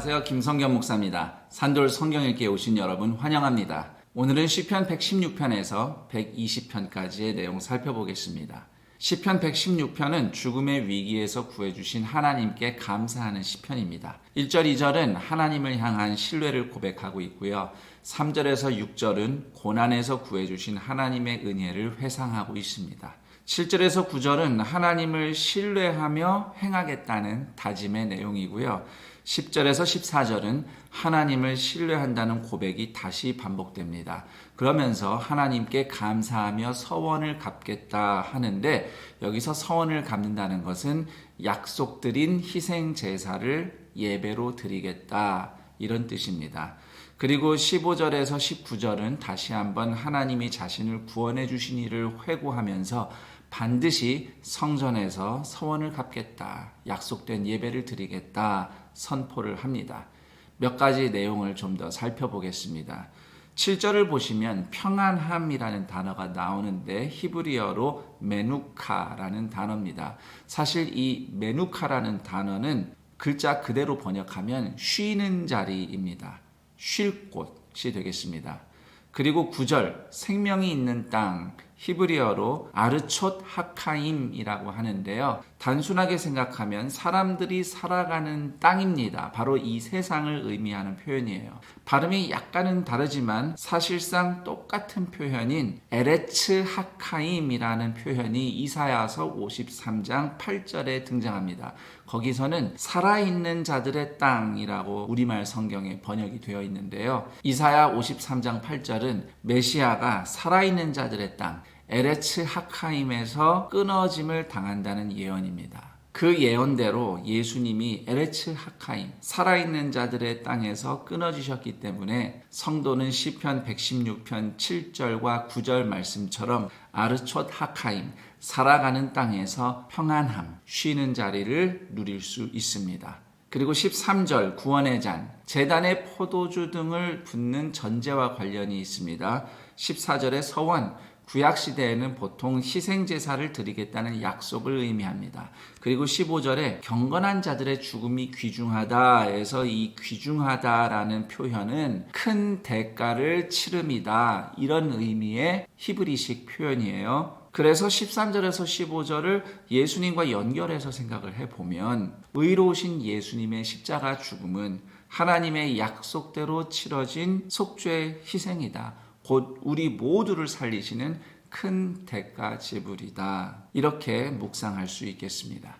안녕하세요. 김성겸 목사입니다. 산돌 성경 읽기에 오신 여러분 환영합니다. 오늘은 시편 116편에서 120편까지의 내용 살펴보겠습니다. 시편 116편은 죽음의 위기에서 구해주신 하나님께 감사하는 시편입니다. 1절, 2절은 하나님을 향한 신뢰를 고백하고 있고요. 3절에서 6절은 고난에서 구해주신 하나님의 은혜를 회상하고 있습니다. 7절에서 9절은 하나님을 신뢰하며 행하겠다는 다짐의 내용이고요. 10절에서 14절은 하나님을 신뢰한다는 고백이 다시 반복됩니다. 그러면서 하나님께 감사하며 서원을 갚겠다 하는데, 여기서 서원을 갚는다는 것은 약속드린 희생 제사를 예배로 드리겠다, 이런 뜻입니다. 그리고 15절에서 19절은 다시 한번 하나님이 자신을 구원해 주신 일을 회고하면서 반드시 성전에서 서원을 갚겠다, 약속된 예배를 드리겠다 선포를 합니다. 몇 가지 내용을 좀 더 살펴보겠습니다. 7절을 보시면 평안함이라는 단어가 나오는데 히브리어로 메누카라는 단어입니다. 사실 이 메누카라는 단어는 글자 그대로 번역하면 쉬는 자리입니다. 쉴 곳이 되겠습니다. 그리고 9절 생명이 있는 땅, 히브리어로 아르촛 하카임이라고 하는데요. 단순하게 생각하면 사람들이 살아가는 땅입니다. 바로 이 세상을 의미하는 표현이에요. 발음이 약간은 다르지만 사실상 똑같은 표현인 에레츠 하카임이라는 표현이 이사야서 53장 8절에 등장합니다. 거기서는 살아있는 자들의 땅이라고 우리말 성경에 번역이 되어 있는데요. 이사야 53장 8절은 메시아가 살아있는 자들의 땅, 에레츠 하카임에서 끊어짐을 당한다는 예언입니다. 그 예언대로 예수님이 에레츠 하카임, 살아있는 자들의 땅에서 끊어지셨기 때문에 성도는 시편 116편 7절과 9절 말씀처럼 아르촛 하카임, 살아가는 땅에서 평안함, 쉬는 자리를 누릴 수 있습니다. 그리고 13절 구원의 잔, 제단의 포도주 등을 붓는 전제와 관련이 있습니다. 14절의 서원, 구약시대에는 보통 희생제사를 드리겠다는 약속을 의미합니다. 그리고 15절에 경건한 자들의 죽음이 귀중하다에서 이 귀중하다라는 표현은 큰 대가를 치름이다, 이런 의미의 히브리식 표현이에요. 그래서 13절에서 15절을 예수님과 연결해서 생각을 해보면 의로우신 예수님의 십자가 죽음은 하나님의 약속대로 치러진 속죄의 희생이다. 곧 우리 모두를 살리시는 큰 대가 지불이다. 이렇게 묵상할 수 있겠습니다.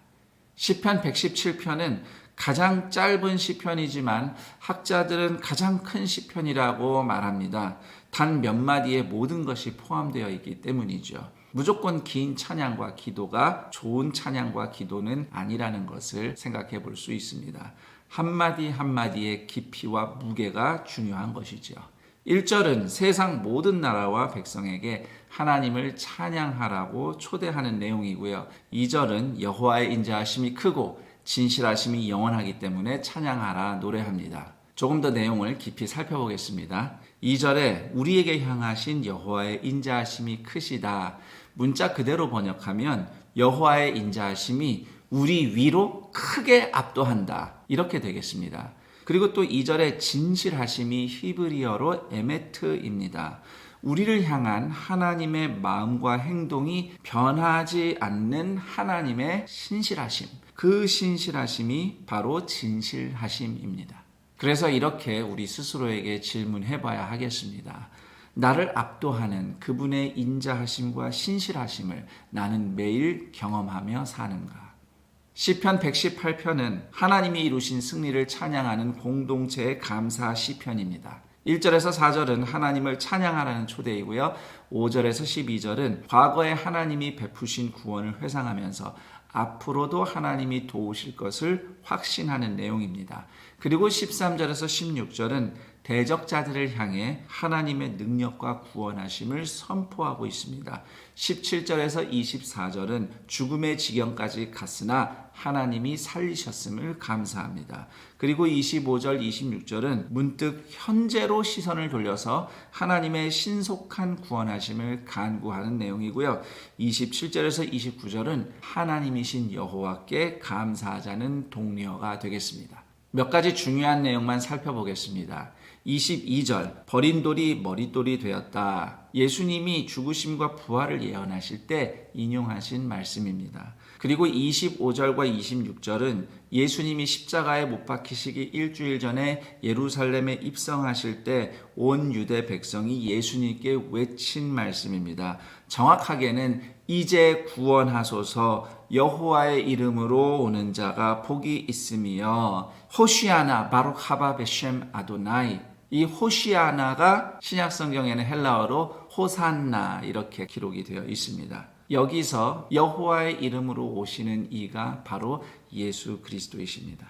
시편 117편은 가장 짧은 시편이지만 학자들은 가장 큰 시편이라고 말합니다. 단 몇 마디에 모든 것이 포함되어 있기 때문이죠. 무조건 긴 찬양과 기도가 좋은 찬양과 기도는 아니라는 것을 생각해 볼 수 있습니다. 한마디 한마디의 깊이와 무게가 중요한 것이죠. 1절은 세상 모든 나라와 백성에게 하나님을 찬양하라고 초대하는 내용이고요. 2절은 여호와의 인자하심이 크고 진실하심이 영원하기 때문에 찬양하라 노래합니다. 조금 더 내용을 깊이 살펴보겠습니다. 2절에 우리에게 향하신 여호와의 인자하심이 크시다. 문자 그대로 번역하면 여호와의 인자하심이 우리 위로 크게 압도한다, 이렇게 되겠습니다. 그리고 또 2절에 진실하심이 히브리어로 에메트입니다. 우리를 향한 하나님의 마음과 행동이 변하지 않는 하나님의 신실하심, 그 신실하심이 바로 진실하심입니다. 그래서 이렇게 우리 스스로에게 질문해 봐야 하겠습니다. 나를 압도하는 그분의 인자하심과 신실하심을 나는 매일 경험하며 사는가? 시편 118편은 하나님이 이루신 승리를 찬양하는 공동체의 감사 시편입니다. 1절에서 4절은 하나님을 찬양하라는 초대이고요. 5절에서 12절은 과거에 하나님이 베푸신 구원을 회상하면서 앞으로도 하나님이 도우실 것을 확신하는 내용입니다. 그리고 13절에서 16절은 대적자들을 향해 하나님의 능력과 구원하심을 선포하고 있습니다. 17절에서 24절은 죽음의 지경까지 갔으나 하나님이 살리셨음을 감사합니다. 그리고 25절, 26절은 문득 현재로 시선을 돌려서 하나님의 신속한 구원하심을 간구하는 내용이고요. 27절에서 29절은 하나님이신 여호와께 감사하자는 독려가 되겠습니다. 몇 가지 중요한 내용만 살펴보겠습니다. 22절, 버린 돌이 머릿돌이 되었다. 예수님이 죽으심과 부활을 예언하실 때 인용하신 말씀입니다. 그리고 25절과 26절은 예수님이 십자가에 못 박히시기 일주일 전에 예루살렘에 입성하실 때 온 유대 백성이 예수님께 외친 말씀입니다. 정확하게는 이제 구원하소서 여호와의 이름으로 오는 자가 복이 있으며 호시아나 바룩 하바 베셴 아도나이, 이 호시아나가 신약성경에는 헬라어로 호산나 이렇게 기록이 되어 있습니다. 여기서 여호와의 이름으로 오시는 이가 바로 예수 그리스도이십니다.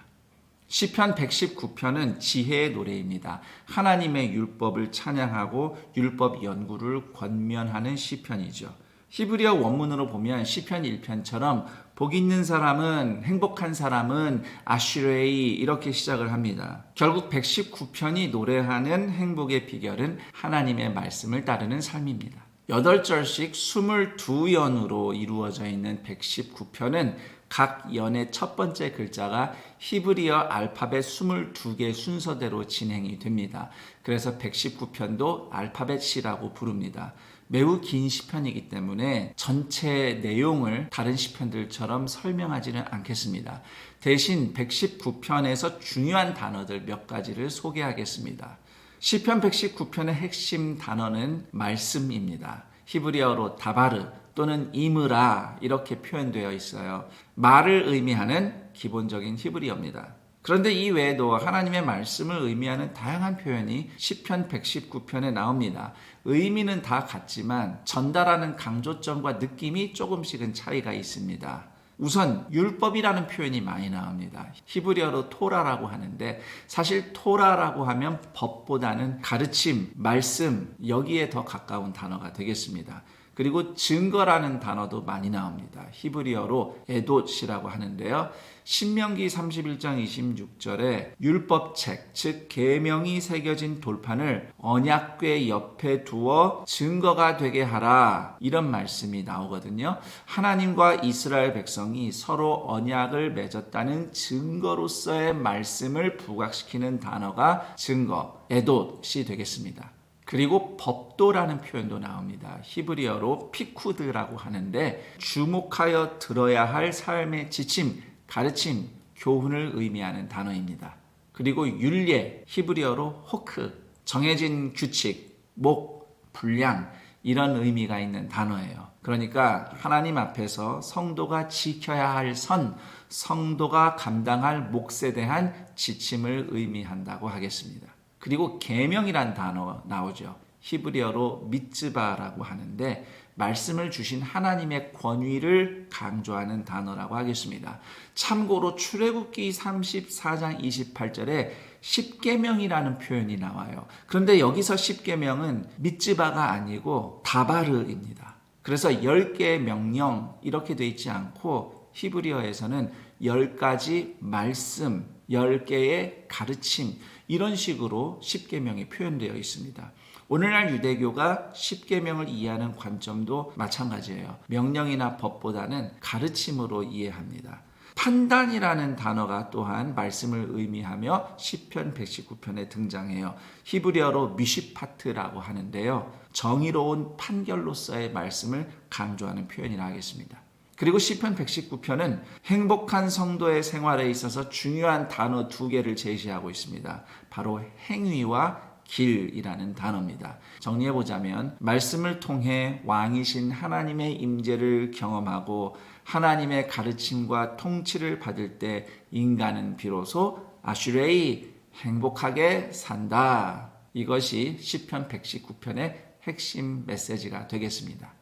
시편 119편은 지혜의 노래입니다. 하나님의 율법을 찬양하고 율법 연구를 권면하는 시편이죠. 히브리어 원문으로 보면 시편 1편처럼 복 있는 사람은, 행복한 사람은 아슈레이 이렇게 시작을 합니다. 결국 119편이 노래하는 행복의 비결은 하나님의 말씀을 따르는 삶입니다. 8절씩 22연으로 이루어져 있는 119편은 각 연의 첫 번째 글자가 히브리어 알파벳 22개 순서대로 진행이 됩니다. 그래서 119편도 알파벳이라고 부릅니다. 매우 긴 시편이기 때문에 전체 내용을 다른 시편들처럼 설명하지는 않겠습니다. 대신 119편에서 중요한 단어들 몇 가지를 소개하겠습니다. 시편 119편의 핵심 단어는 말씀입니다. 히브리어로 다바르 또는 이므라 이렇게 표현되어 있어요. 말을 의미하는 기본적인 히브리어입니다. 그런데 이 외에도 하나님의 말씀을 의미하는 다양한 표현이 시편 119편에 나옵니다. 의미는 다 같지만 전달하는 강조점과 느낌이 조금씩은 차이가 있습니다. 우선 율법이라는 표현이 많이 나옵니다. 히브리어로 토라라고 하는데 사실 토라라고 하면 법보다는 가르침, 말씀 여기에 더 가까운 단어가 되겠습니다. 그리고 증거라는 단어도 많이 나옵니다. 히브리어로 에돗이라고 하는데요. 신명기 31장 26절에 율법책, 즉 계명이 새겨진 돌판을 언약궤 옆에 두어 증거가 되게 하라 이런 말씀이 나오거든요. 하나님과 이스라엘 백성이 서로 언약을 맺었다는 증거로서의 말씀을 부각시키는 단어가 증거, 에돗이 되겠습니다. 그리고 법도라는 표현도 나옵니다. 히브리어로 피쿠드라고 하는데 주목하여 들어야 할 삶의 지침, 가르침, 교훈을 의미하는 단어입니다. 그리고 율례, 히브리어로 호크, 정해진 규칙, 목, 분량 이런 의미가 있는 단어예요. 그러니까 하나님 앞에서 성도가 지켜야 할 선, 성도가 감당할 몫에 대한 지침을 의미한다고 하겠습니다. 그리고 계명이란 단어 나오죠. 히브리어로 미츠바라고 하는데 말씀을 주신 하나님의 권위를 강조하는 단어라고 하겠습니다. 참고로 출애굽기 34장 28절에 십계명이라는 표현이 나와요. 그런데 여기서 십계명은 미츠바가 아니고 다바르입니다. 그래서 10개의 명령 이렇게 돼 있지 않고 히브리어에서는 10가지 말씀, 10개의 가르침 이런 식으로 십계명이 표현되어 있습니다. 오늘날 유대교가 십계명을 이해하는 관점도 마찬가지예요. 명령이나 법보다는 가르침으로 이해합니다. 판단이라는 단어가 또한 말씀을 의미하며 시편 119편에 등장해요. 히브리어로 미시파트라고 하는데요. 정의로운 판결로서의 말씀을 강조하는 표현이라 하겠습니다. 그리고 시편 119편은 행복한 성도의 생활에 있어서 중요한 단어 2개를 제시하고 있습니다. 바로 행위와 길이라는 단어입니다. 정리해보자면 말씀을 통해 왕이신 하나님의 임재를 경험하고 하나님의 가르침과 통치를 받을 때 인간은 비로소 아슈레이 행복하게 산다. 이것이 시편 119편의 핵심 메시지가 되겠습니다.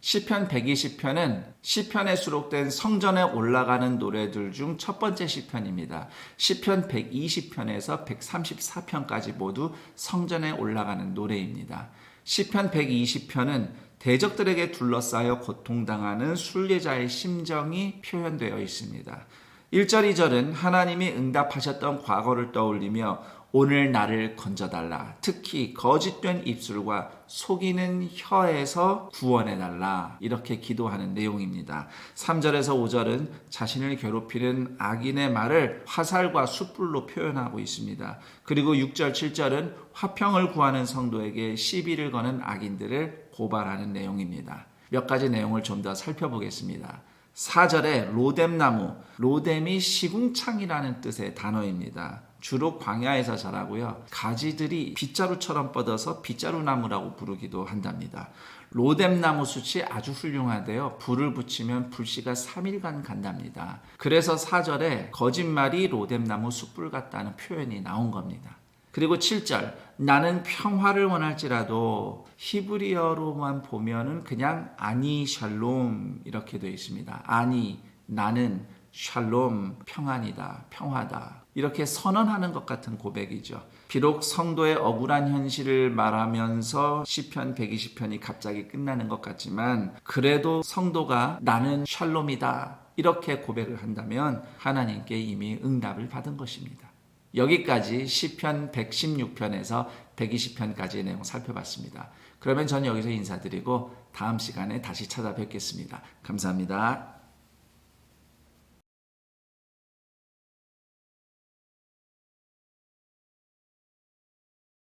시편 120편은 시편에 수록된 성전에 올라가는 노래들 중 첫 번째 시편입니다. 시편 120편에서 134편까지 모두 성전에 올라가는 노래입니다. 시편 120편은 대적들에게 둘러싸여 고통당하는 순례자의 심정이 표현되어 있습니다. 1절, 2절은 하나님이 응답하셨던 과거를 떠올리며 오늘 나를 건져달라. 특히 거짓된 입술과 속이는 혀에서 구원해달라. 이렇게 기도하는 내용입니다. 3절에서 5절은 자신을 괴롭히는 악인의 말을 화살과 숯불로 표현하고 있습니다. 그리고 6절, 7절은 화평을 구하는 성도에게 시비를 거는 악인들을 고발하는 내용입니다. 몇 가지 내용을 좀 더 살펴보겠습니다. 4절에 로뎀나무, 로뎀이 시궁창이라는 뜻의 단어입니다. 주로 광야에서 자라고요. 가지들이 빗자루처럼 뻗어서 빗자루나무라고 부르기도 한답니다. 로뎀나무 숯이 아주 훌륭하대요. 불을 붙이면 불씨가 3일간 간답니다. 그래서 4절에 거짓말이 로뎀나무 숯불 같다는 표현이 나온 겁니다. 그리고 7절, 나는 평화를 원할지라도 히브리어로만 보면은 그냥 아니 샬롬 이렇게 되어 있습니다. 아니, 나는 샬롬, 평안이다, 평화다. 이렇게 선언하는 것 같은 고백이죠. 비록 성도의 억울한 현실을 말하면서 시편 120편이 갑자기 끝나는 것 같지만 그래도 성도가 나는 샬롬이다 이렇게 고백을 한다면 하나님께 이미 응답을 받은 것입니다. 여기까지 시편 116편에서 120편까지의 내용 살펴봤습니다. 그러면 저는 여기서 인사드리고 다음 시간에 다시 찾아뵙겠습니다. 감사합니다.